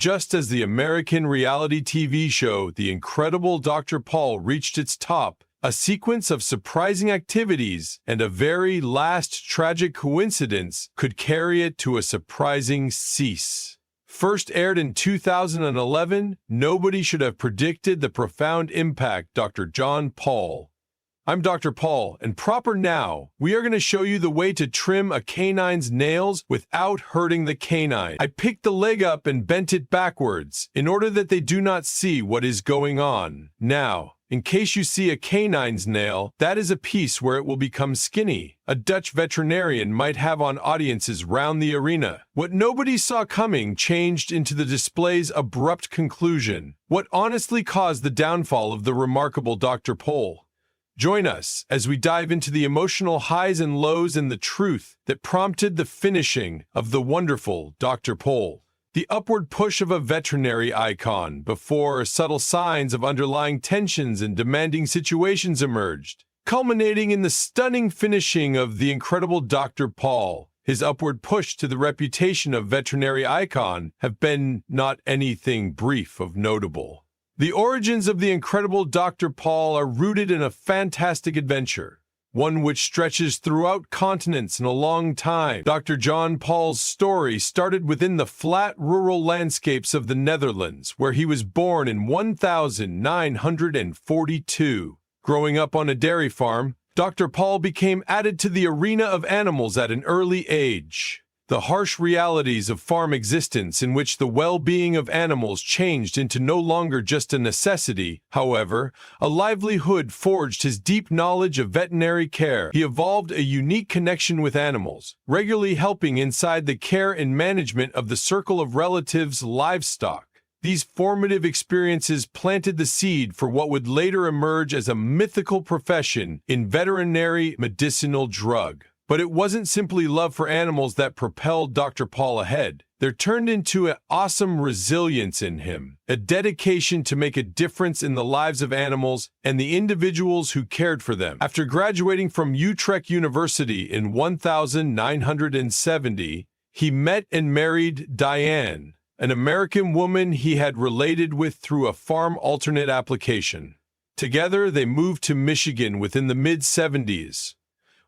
Just as the American reality TV show The Incredible Dr. Paul reached its top, a sequence of surprising activities and a very last tragic coincidence could carry it to a surprising cease. First aired in 2011, nobody should have predicted the profound impact Dr. John Paul. I'm Dr. Paul, and proper now, we are going to show you the way to trim a canine's nails without hurting the canine. I picked the leg up and bent it backwards, in order that they do not see what is going on. Now, in case you see a canine's nail, that is a piece where it will become skinny. A Dutch veterinarian might have on audiences round the arena. What nobody saw coming changed into the display's abrupt conclusion. What honestly caused the downfall of the remarkable Dr. Paul? Join us as we dive into the emotional highs and lows and the truth that prompted the finishing of the wonderful Dr. Paul. The upward push of a veterinary icon before subtle signs of underlying tensions and demanding situations emerged, culminating in the stunning finishing of the incredible Dr. Paul. His upward push to the reputation of veterinary icon have been not anything brief of notable. The origins of the incredible Dr. Paul are rooted in a fantastic adventure, one which stretches throughout continents and a long time. Dr. John Paul's story started within the flat rural landscapes of the Netherlands, where he was born in 1942. Growing up on a dairy farm, Dr. Paul became added to the arena of animals at an early age. The harsh realities of farm existence, in which the well-being of animals changed into no longer just a necessity, however, a livelihood, forged his deep knowledge of veterinary care. He evolved a unique connection with animals, regularly helping inside the care and management of the circle of relatives' livestock. These formative experiences planted the seed for what would later emerge as a mythical profession in veterinary medicinal drug. But it wasn't simply love for animals that propelled Dr. Paul ahead. There turned into an awesome resilience in him, a dedication to make a difference in the lives of animals and the individuals who cared for them. After graduating from Utrecht University in 1970, he met and married Diane, an American woman he had related with through a farm alternate application. Together, they moved to Michigan within the mid-70s,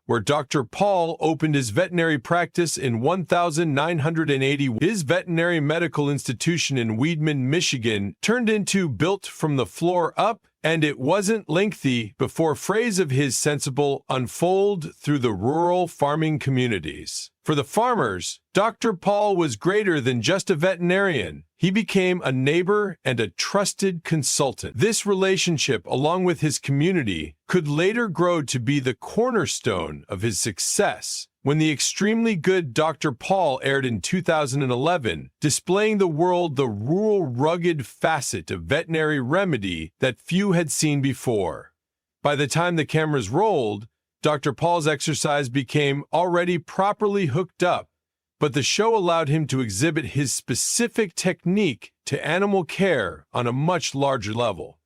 where Dr. Paul opened his veterinary practice in 1980. His veterinary medical institution in Weidman, Michigan, turned into built from the floor up, and it wasn't lengthy before phrase of his sensible unfold through the rural farming communities. For the farmers, Dr. Paul was greater than just a veterinarian. He became a neighbor and a trusted consultant. This relationship, along with his community, could later grow to be the cornerstone of his success. When the extremely good Dr. Paul aired in 2011, displaying the world the rural, rugged facet of veterinary remedy that few had seen before. By the time the cameras rolled, Dr. Paul's exercise became already properly hooked up, but the show allowed him to exhibit his specific technique to animal care on a much larger level.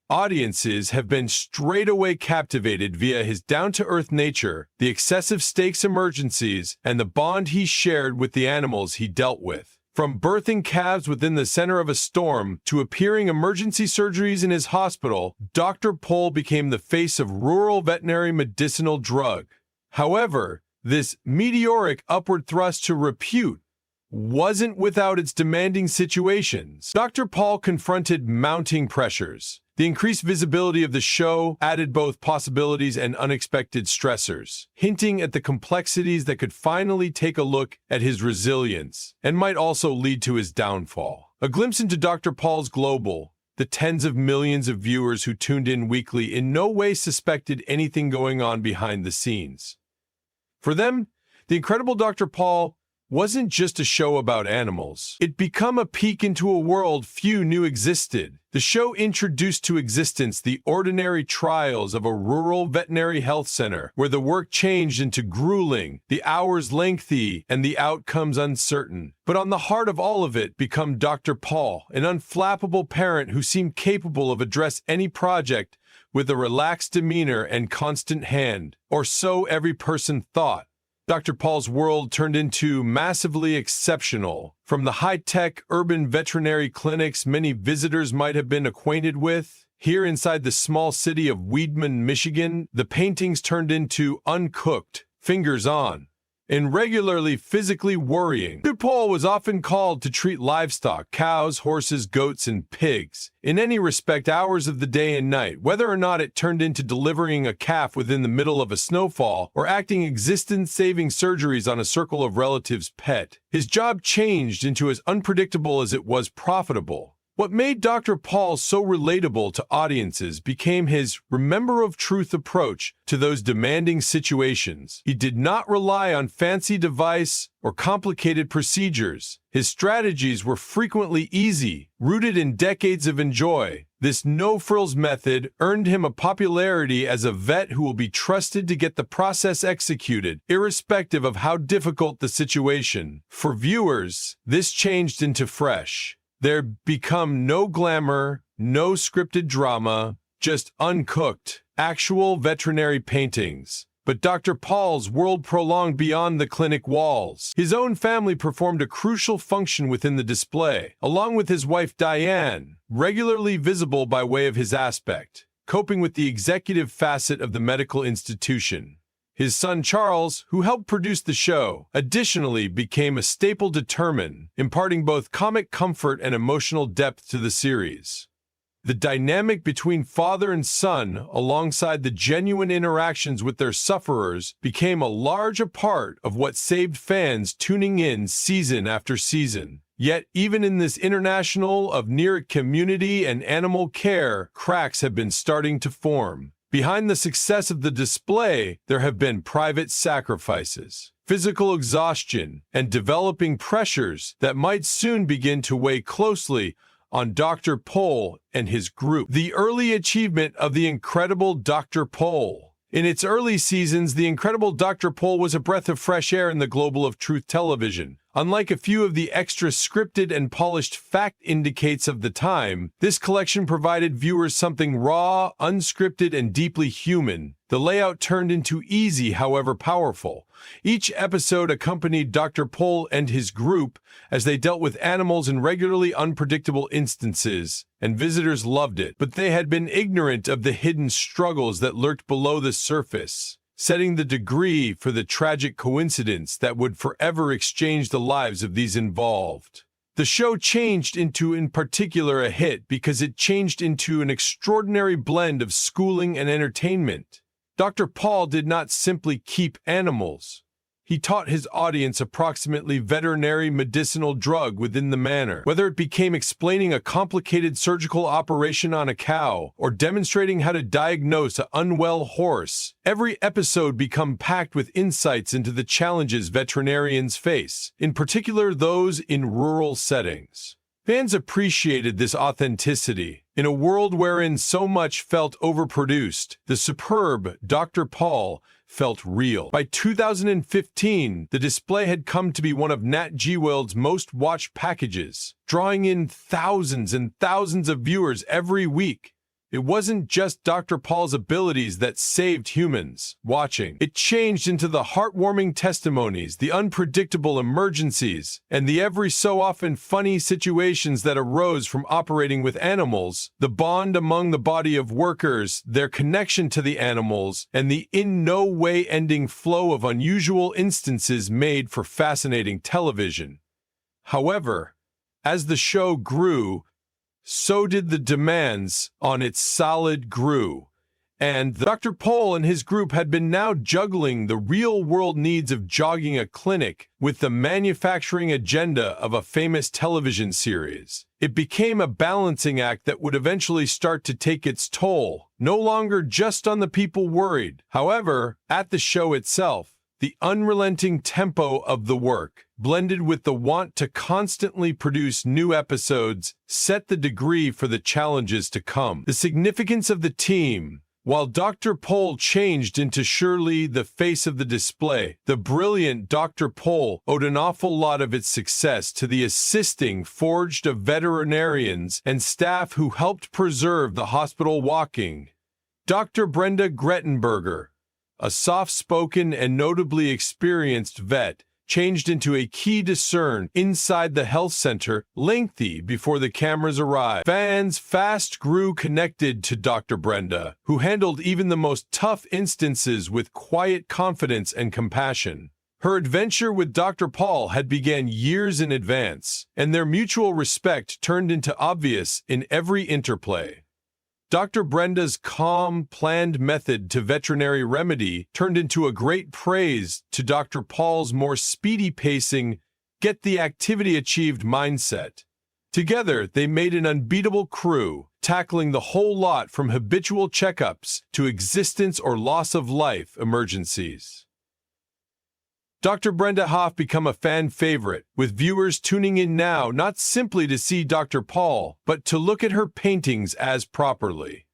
Audiences have been straightaway captivated via his down-to-earth nature, the excessive stakes emergencies, and the bond he shared with the animals he dealt with. From birthing calves within the center of a storm to appearing emergency surgeries in his hospital, Dr. Paul became the face of rural veterinary medicinal drug. However, this meteoric upward thrust to repute wasn't without its demanding situations. Dr. Paul confronted mounting pressures. The increased visibility of the show added both possibilities and unexpected stressors, hinting at the complexities that could finally take a look at his resilience and might also lead to his downfall. A glimpse into Dr. Paul's global, the tens of millions of viewers who tuned in weekly in no way suspected anything going on behind the scenes. For them, The Incredible Dr. Paul wasn't just a show about animals. It became a peek into a world few knew existed. The show introduced to existence the ordinary trials of a rural veterinary health center, where the work changed into grueling, the hours lengthy, and the outcomes uncertain. But on the heart of all of it became Dr. Paul, an unflappable parent who seemed capable of address any project with a relaxed demeanor and constant hand, or so every person thought. Dr. Paul's world turned into massively exceptional. From the high-tech urban veterinary clinics many visitors might have been acquainted with, here inside the small city of Weidman, Michigan, the paintings turned into uncooked, fingers-on, and regularly physically worrying. Dr. Paul was often called to treat livestock, cows, horses, goats, and pigs, in any respect hours of the day and night, whether or not it turned into delivering a calf within the middle of a snowfall or acting existence-saving surgeries on a circle of relatives' pet. His job changed into as unpredictable as it was profitable. What made Dr. Paul so relatable to audiences became his remember of truth approach to those demanding situations. He did not rely on fancy device or complicated procedures. His strategies were frequently easy, rooted in decades of enjoy. This no-frills method earned him a popularity as a vet who will be trusted to get the process executed, irrespective of how difficult the situation. For viewers, this changed into fresh. There become no glamour, no scripted drama, just uncooked, actual veterinary paintings. But Dr. Paul's world prolonged beyond the clinic walls. His own family performed a crucial function within the display, along with his wife Diane, regularly visible by way of his aspect, coping with the executive facet of the medical institution. His son Charles, who helped produce the show, additionally became a staple determined, imparting both comic comfort and emotional depth to the series. The dynamic between father and son, alongside the genuine interactions with their sufferers, became a large part of what saved fans tuning in season after season. Yet, even in this international of near community and animal care, cracks have been starting to form. Behind the success of the display, there have been private sacrifices, physical exhaustion, and developing pressures that might soon begin to weigh closely on Dr. Paul and his group. The early achievement of the incredible Dr. Paul. In its early seasons, the incredible Dr. Paul was a breath of fresh air in the global of truth television. Unlike a few of the extra scripted and polished fact indicates of the time, this collection provided viewers something raw, unscripted, and deeply human. The layout turned into easy, however powerful. Each episode accompanied Dr. Paul and his group as they dealt with animals in regularly unpredictable instances, and visitors loved it. But they had been ignorant of the hidden struggles that lurked below the surface, setting the degree for the tragic coincidence that would forever exchange the lives of these involved. The show changed into, in particular, a hit because it changed into an extraordinary blend of schooling and entertainment. Dr. Paul did not simply keep animals. He taught his audience approximately veterinary medicinal drug within the manner, whether it became explaining a complicated surgical operation on a cow or demonstrating how to diagnose an unwell horse. Every episode became packed with insights into the challenges veterinarians face, in particular those in rural settings. Fans appreciated this authenticity. In a world wherein so much felt overproduced, the superb Dr. Paul felt real. By 2015, the display had come to be one of Nat Geo World's most watched packages, drawing in thousands and thousands of viewers every week. It wasn't just Dr. Paul's abilities that saved humans watching. It changed into the heartwarming testimonies, the unpredictable emergencies, and the every so often funny situations that arose from operating with animals, the bond among the body of workers, their connection to the animals, and the in no way ending flow of unusual instances made for fascinating television. However, as the show grew, so did the demands on its solid grew, and Dr. Paul and his group had been now juggling the real-world needs of jogging a clinic with the manufacturing agenda of a famous television series. It became a balancing act that would eventually start to take its toll, no longer just on the people worried. However, at the show itself, the unrelenting tempo of the work, blended with the want to constantly produce new episodes, set the degree for the challenges to come. The significance of the team. While Dr. Paul changed into surely the face of the display, the brilliant Dr. Paul owed an awful lot of its success to the assisting forged of veterinarians and staff who helped preserve the hospital walking. Dr. Brenda Grettenberger, a soft-spoken and notably experienced vet, changed into a key discern inside the health center lengthy before the cameras arrived. Fans fast grew connected to Dr. Brenda, who handled even the most tough instances with quiet confidence and compassion. Her adventure with Dr. Paul had begun years in advance, and their mutual respect turned into obvious in every interplay. Dr. Brenda's calm, planned method to veterinary remedy turned into a great praise to Dr. Paul's more speedy pacing, get-the-activity-achieved mindset. Together, they made an unbeatable crew, tackling the whole lot from habitual checkups to existence or loss-of-life emergencies. Dr. Brenda Hoff became a fan favorite, with viewers tuning in now not simply to see Dr. Paul, but to look at her paintings as properly.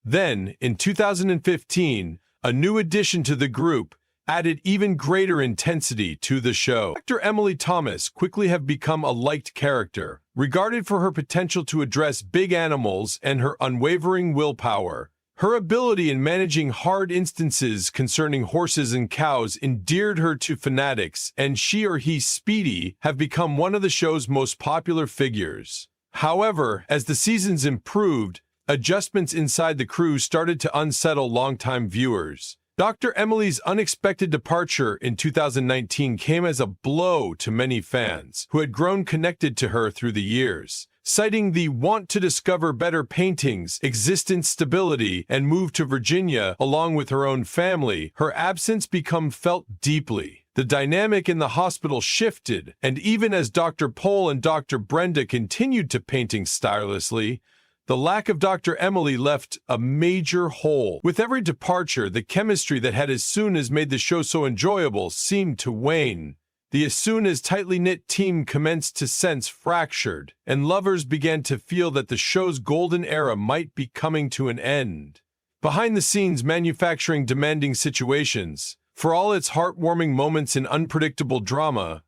Then, in 2015, a new addition to the group added even greater intensity to the show. Dr. Emily Thomas quickly have become a liked character, regarded for her potential to address big animals and her unwavering willpower. Her ability in managing hard instances concerning horses and cows endeared her to fanatics, and she or he, Speedy, have become one of the show's most popular figures. However, as the seasons improved, adjustments inside the crew started to unsettle longtime viewers. Dr. Emily's unexpected departure in 2019 came as a blow to many fans, who had grown connected to her through the years. Citing the want to discover better paintings, existence stability, and move to Virginia along with her own family, her absence became felt deeply. The dynamic in the hospital shifted, and even as Dr. Paul and Dr. Brenda continued to painting tirelessly, the lack of Dr. Emily left a major hole. With every departure, the chemistry that had as soon as made the show so enjoyable seemed to wane. The as soon as tightly knit team commenced to sense fractured, and lovers began to feel that the show's golden era might be coming to an end. Behind the scenes, manufacturing demanding situations, for all its heartwarming moments and unpredictable drama,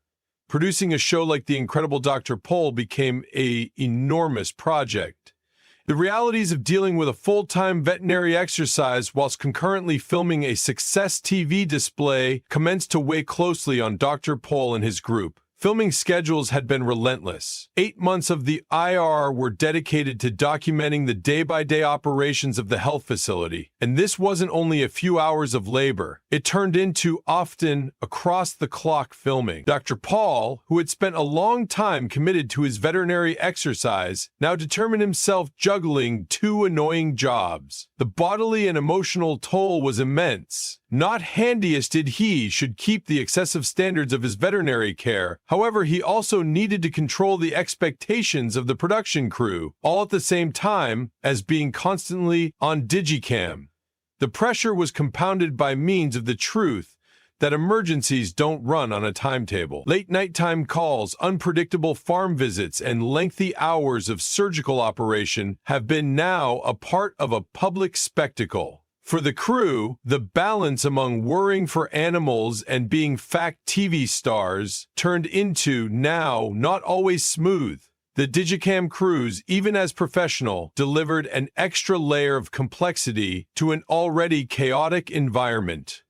producing a show like The Incredible Dr. Paul became an enormous project. The realities of dealing with a full-time veterinary exercise whilst concurrently filming a Success TV display commenced to weigh closely on Dr. Paul and his group. Filming schedules had been relentless. 8 months of the IR were dedicated to documenting the day-by-day operations of the health facility, and this wasn't only a few hours of labor. It turned into often across-the-clock filming. Dr. Paul, who had spent a long time committed to his veterinary exercise, now determined himself juggling 2 annoying jobs. The bodily and emotional toll was immense. Not handiest did he should keep the excessive standards of his veterinary care. However, he also needed to control the expectations of the production crew, all at the same time as being constantly on Digicam. The pressure was compounded by means of the truth that emergencies don't run on a timetable. Late nighttime calls, unpredictable farm visits, and lengthy hours of surgical operation have been now a part of a public spectacle. For the crew, the balance among worrying for animals and being fact TV stars turned into, now, not always smooth. The Digicam crews, even as professional, delivered an extra layer of complexity to an already chaotic environment.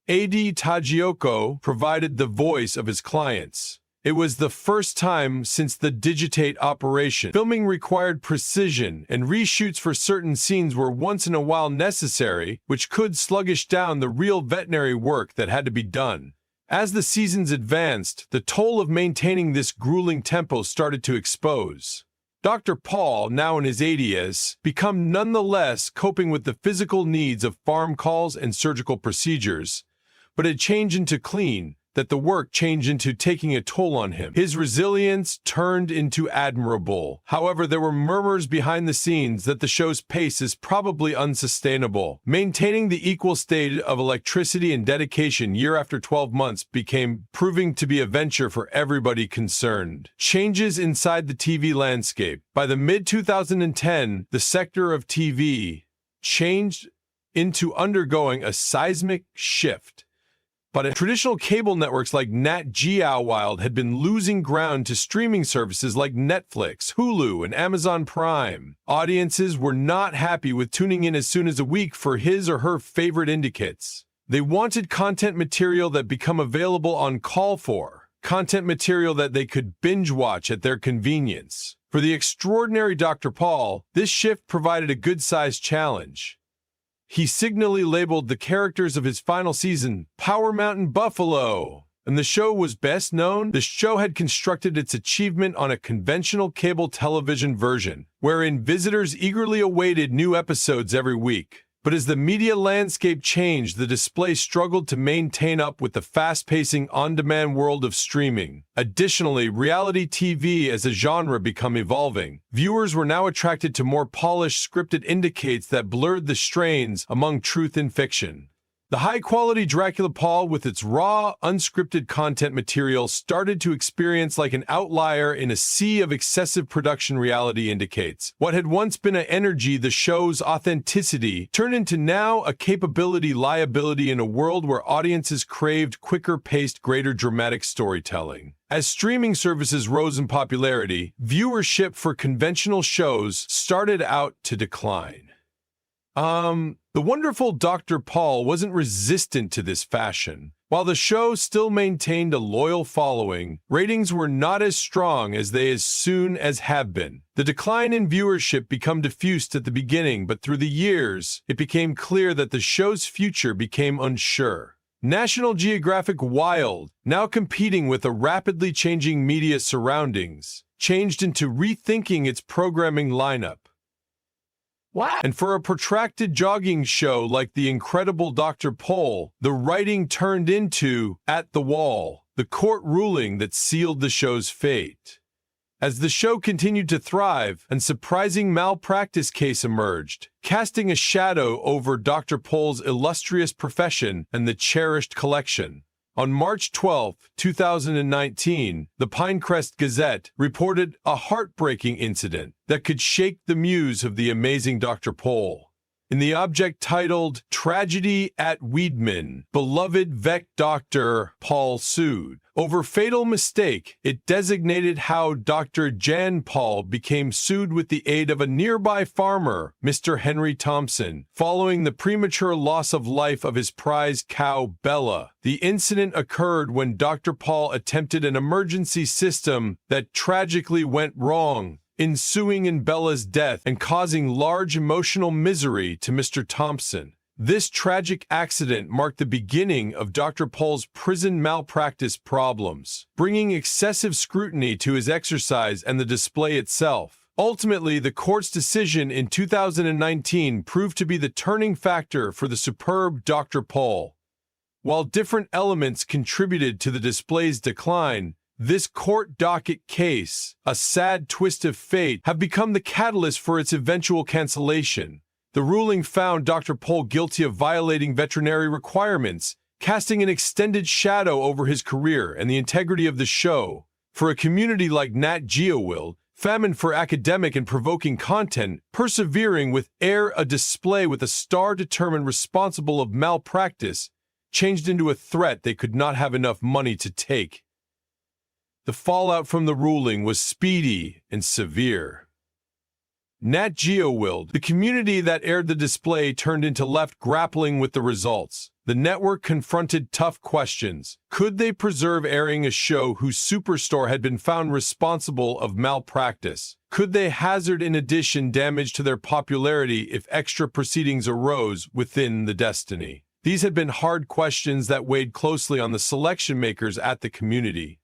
A.D. Tajioko provided the voice of his clients. It was the first time since the Digitate operation. Filming required precision, and reshoots for certain scenes were once in a while necessary, which could sluggish down the real veterinary work that had to be done. As the seasons advanced, the toll of maintaining this grueling tempo started to expose. Dr. Paul, now in his 80s, became nonetheless coping with the physical needs of farm calls and surgical procedures, but it changed into clean, that the work changed into taking a toll on him. His resilience turned into admirable. However, there were murmurs behind the scenes that the show's pace is probably unsustainable. Maintaining the equal state of electricity and dedication year after 12 months became proving to be a venture for everybody concerned. Changes inside the TV landscape. By the mid-2010, the sector of TV changed into undergoing a seismic shift. But traditional cable networks like Nat Geo Wild had been losing ground to streaming services like Netflix, Hulu, and Amazon Prime. Audiences were not happy with tuning in as soon as a week for his or her favorite indicates. They wanted content material that become available on call for, content material that they could binge watch at their convenience. For the extraordinary Dr. Paul, this shift provided a good-sized challenge. He signally labeled the characters of his final season Power Mountain Buffalo, and the show was best known. The show had constructed its achievement on a conventional cable television version, wherein visitors eagerly awaited new episodes every week. But as the media landscape changed, the display struggled to maintain up with the fast-pacing on-demand world of streaming. Additionally, reality TV as a genre became evolving. Viewers were now attracted to more polished scripted indicates that blurred the strains among truth and fiction. The high-quality Dracula Paul, with its raw, unscripted content material, started to experience like an outlier in a sea of excessive production reality indicates. What had once been an energy, the show's authenticity, turned into now a capability liability in a world where audiences craved quicker-paced, greater dramatic storytelling. As streaming services rose in popularity, viewership for conventional shows started out to decline. The wonderful Dr. Paul wasn't resistant to this fashion. While the show still maintained a loyal following, ratings were not as strong as they as soon as have been. The decline in viewership became diffused at the beginning, but through the years, it became clear that the show's future became unsure. National Geographic Wild, now competing with the rapidly changing media surroundings, changed into rethinking its programming lineup. And for a protracted jogging show like The Incredible Dr. Paul, the writing turned into At the Wall, the court ruling that sealed the show's fate. As the show continued to thrive, a surprising malpractice case emerged, casting a shadow over Dr. Paul's illustrious profession and the cherished collection. On March 12, 2019, the Pinecrest Gazette reported a heartbreaking incident that could shake the muse of the amazing Dr. Paul. In the object titled Tragedy at Weidman, beloved vet Dr. Paul sued. Over fatal mistake, it designated how Dr. Jan Paul became sued with the aid of a nearby farmer, Mr. Henry Thompson, following the premature loss of life of his prized cow, Bella. The incident occurred when Dr. Paul attempted an emergency system that tragically went wrong, ensuing in Bella's death and causing large emotional misery to Mr. Thompson. This tragic accident marked the beginning of Dr. Paul's prison malpractice problems, bringing excessive scrutiny to his exercise and the display itself. Ultimately, the court's decision in 2019 proved to be the turning factor for the superb Dr. Paul. While different elements contributed to the display's decline, this court docket case, a sad twist of fate, have become the catalyst for its eventual cancellation. The ruling found Dr. Paul guilty of violating veterinary requirements, casting an extended shadow over his career and the integrity of the show. For a community like Nat Geo Wild, famine for academic and provoking content, persevering with a display with a star determined responsible of malpractice, changed into a threat they could not have enough money to take. The fallout from the ruling was speedy and severe. Nat Geo Wild, the community that aired the display, turned into left grappling with the results. The network confronted tough questions. Could they preserve airing a show whose superstar had been found responsible of malpractice? Could they hazard in addition damage to their popularity if extra proceedings arose within the destiny? These had been hard questions that weighed closely on the selection makers at the community.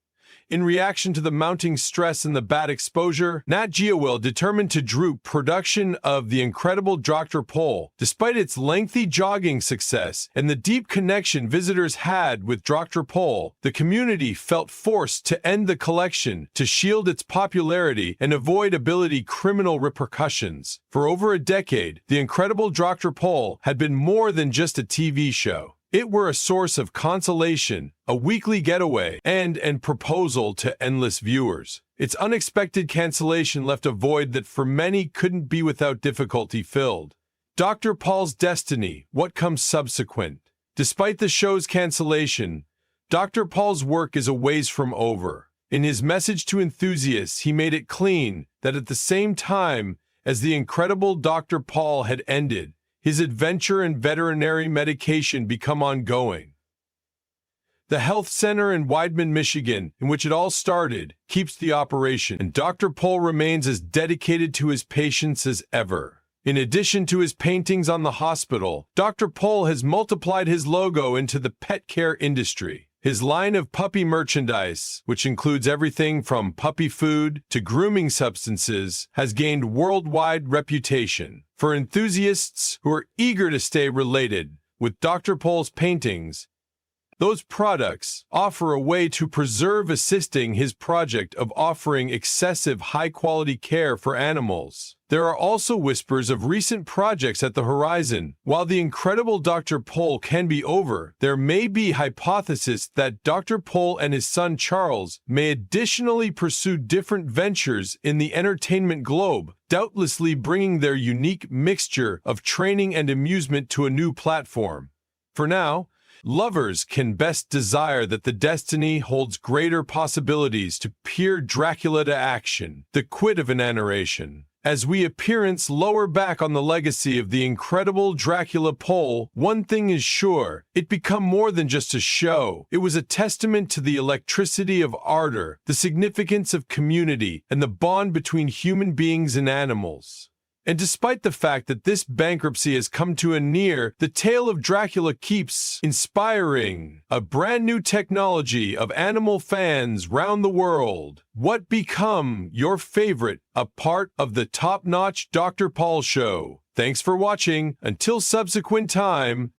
In reaction to the mounting stress and the bad exposure, Nat Geo Wild determined to drop production of The Incredible Dr. Paul. Despite its lengthy jogging success and the deep connection visitors had with Dr. Paul, the community felt forced to end the collection to shield its popularity and avoid criminal repercussions. For over a decade, The Incredible Dr. Paul had been more than just a TV show. It were a source of consolation, a weekly getaway, and an proposal to endless viewers. Its unexpected cancellation left a void that for many couldn't be without difficulty filled. Dr. Paul's destiny, what comes subsequent? Despite the show's cancellation, Dr. Paul's work is a ways from over. In his message to enthusiasts, he made it clean that at the same time as the incredible Dr. Paul had ended, his adventure in veterinary medication become ongoing. The health center in Weidman, Michigan, in which it all started, keeps the operation, and Dr. Paul remains as dedicated to his patients as ever. In addition to his paintings on the hospital, Dr. Paul has multiplied his logo into the pet care industry. His line of puppy merchandise, which includes everything from puppy food to grooming substances, has gained worldwide reputation. For enthusiasts who are eager to stay related with Dr. Paul's paintings, those products offer a way to preserve assisting his project of offering excessive high-quality care for animals. There are also whispers of recent projects at the horizon. While the incredible Dr. Paul can be over, there may be hypothesis that Dr. Paul and his son Charles may additionally pursue different ventures in the entertainment globe, doubtlessly bringing their unique mixture of training and amusement to a new platform. For now, lovers can best desire that the destiny holds greater possibilities to peer Dracula to action, the quid of an narration. As we appearance lower back on the legacy of the incredible Dracula Paul, one thing is sure, it become more than just a show. It was a testament to the electricity of ardor, the significance of community, and the bond between human beings and animals. And despite the fact that this bankruptcy has come to a near, the tale of Dracula keeps inspiring a brand new technology of animal fans round the world. What become your favorite, a part of the top-notch Dr. Paul show? Thanks for watching. Until subsequent time,